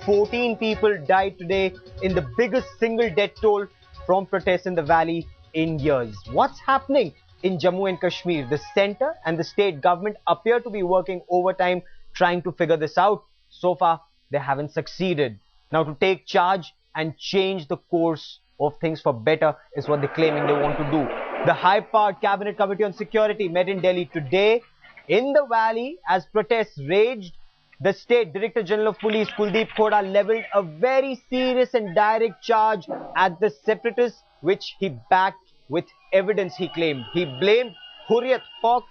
14 people died today in the biggest single death toll from protests in the valley in years. What's happening in Jammu and Kashmir? The centre and the state government appear to be working overtime trying to figure this out. So far, they haven't succeeded. Now, to take charge and change the course of things for better is what they're claiming they want to do. The high-powered Cabinet Committee on Security met in Delhi today. In the valley, as protests raged, the State Director General of Police, Kuldeep Khoda, levelled a very serious and direct charge at the separatists, which he backed with evidence, he claimed. He blamed Hurriyat Haq,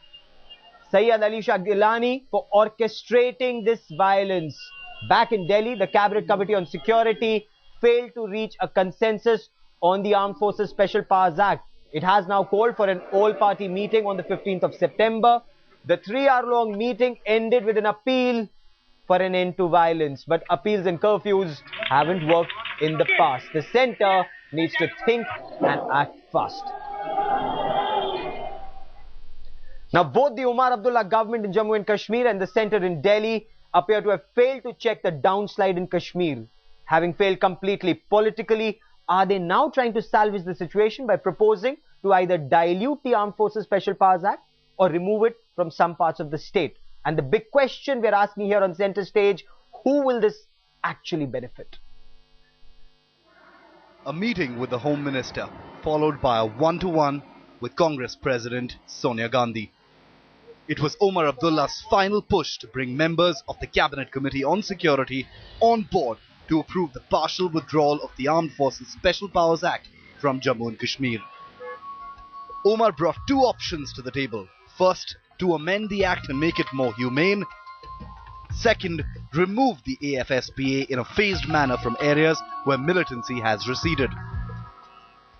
Sayyid Ali Shah Gilani for orchestrating this violence. Back in Delhi, the Cabinet Committee on Security failed to reach a consensus on the Armed Forces Special Powers Act. It has now called for an all-party meeting on the 15th of September. The 3-hour-long meeting ended with an appeal for an end to violence. But appeals and curfews haven't worked in the past. The centre needs to think and act fast. Now, both the Umar Abdullah government in Jammu and Kashmir and the centre in Delhi appear to have failed to check the downslide in Kashmir. Having failed completely politically, are they now trying to salvage the situation by proposing to either dilute the Armed Forces Special Powers Act or remove it from some parts of the state? And the big question we're asking here on centre stage, who will this actually benefit? A meeting with the Home Minister, followed by a one-to-one with Congress President Sonia Gandhi. It was Umar Abdullah's final push to bring members of the Cabinet Committee on Security on board to approve the partial withdrawal of the Armed Forces Special Powers Act from Jammu and Kashmir. Umar brought two options to the table. First, to amend the act and make it more humane. Second, remove the AFSPA in a phased manner from areas where militancy has receded.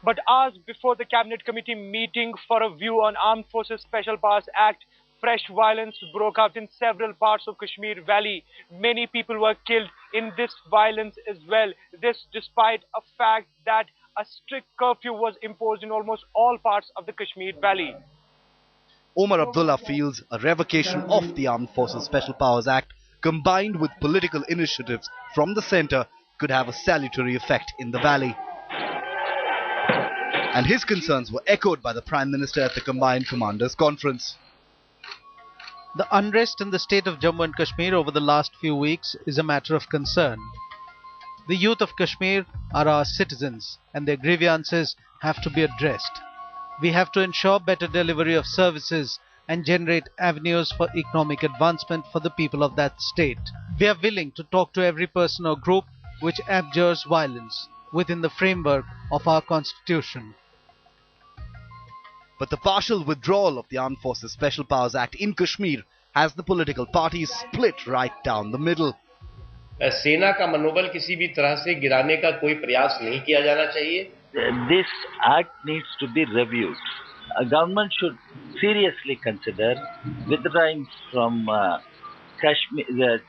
But hours before the Cabinet Committee meeting for a view on Armed Forces Special Powers Act, fresh violence broke out in several parts of Kashmir Valley. Many people were killed in this violence as well. This despite a fact that a strict curfew was imposed in almost all parts of the Kashmir Valley. Umar Abdullah feels a revocation of the Armed Forces Special Powers Act combined with political initiatives from the centre could have a salutary effect in the valley. And his concerns were echoed by the Prime Minister at the Combined Commanders Conference. The unrest in the state of Jammu and Kashmir over the last few weeks is a matter of concern. The youth of Kashmir are our citizens and their grievances have to be addressed. We have to ensure better delivery of services and generate avenues for economic advancement for the people of that state. We are willing to talk to every person or group which abjures violence within the framework of our constitution. But the partial withdrawal of the Armed Forces Special Powers Act in Kashmir has the political parties split right down the middle. सेना का मनोबल किसी भी तरह से गिराने का कोई प्रयास नहीं किया जाना चाहिए. This act needs to be reviewed. A government should seriously consider withdrawing from Kashmir,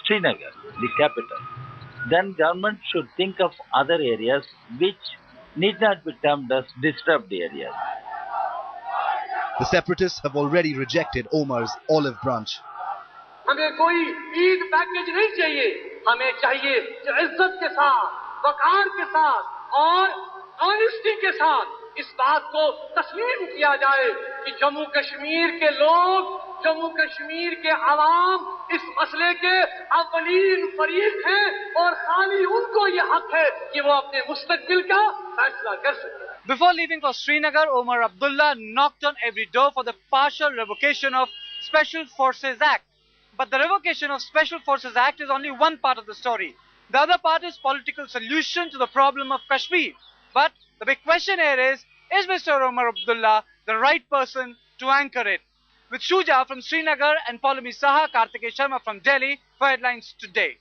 Srinagar, the capital. Then government should think of other areas which need not be termed as disturbed areas. The separatists have already rejected Omar's olive branch. हमें कोई Eid package नहीं चाहिए. हमें चाहिए कि इज्जत के साथ, वकार के साथ और ऑनेस्टी के साथ इस बात को तस्लीम किया जाए कि जम्मू कश्मीर के लोग, जम्मू कश्मीर के आवाम इस मसले के अव्वलीन फरीक हैं और खाली उनको ये हक है कि वो अपने मुस्तकबिल का फैसला कर सकें. Before leaving for Srinagar, Umar Abdullah knocked on every door for the partial revocation of Special Forces Act. But the revocation of Special Forces Act is only one part of the story. The other part is political solution to the problem of Kashmir. But the big question here is Mr. Umar Abdullah the right person to anchor it? With Shuja from Srinagar and Paulami Saha, Kartikeya Sharma from Delhi for Headlines Today.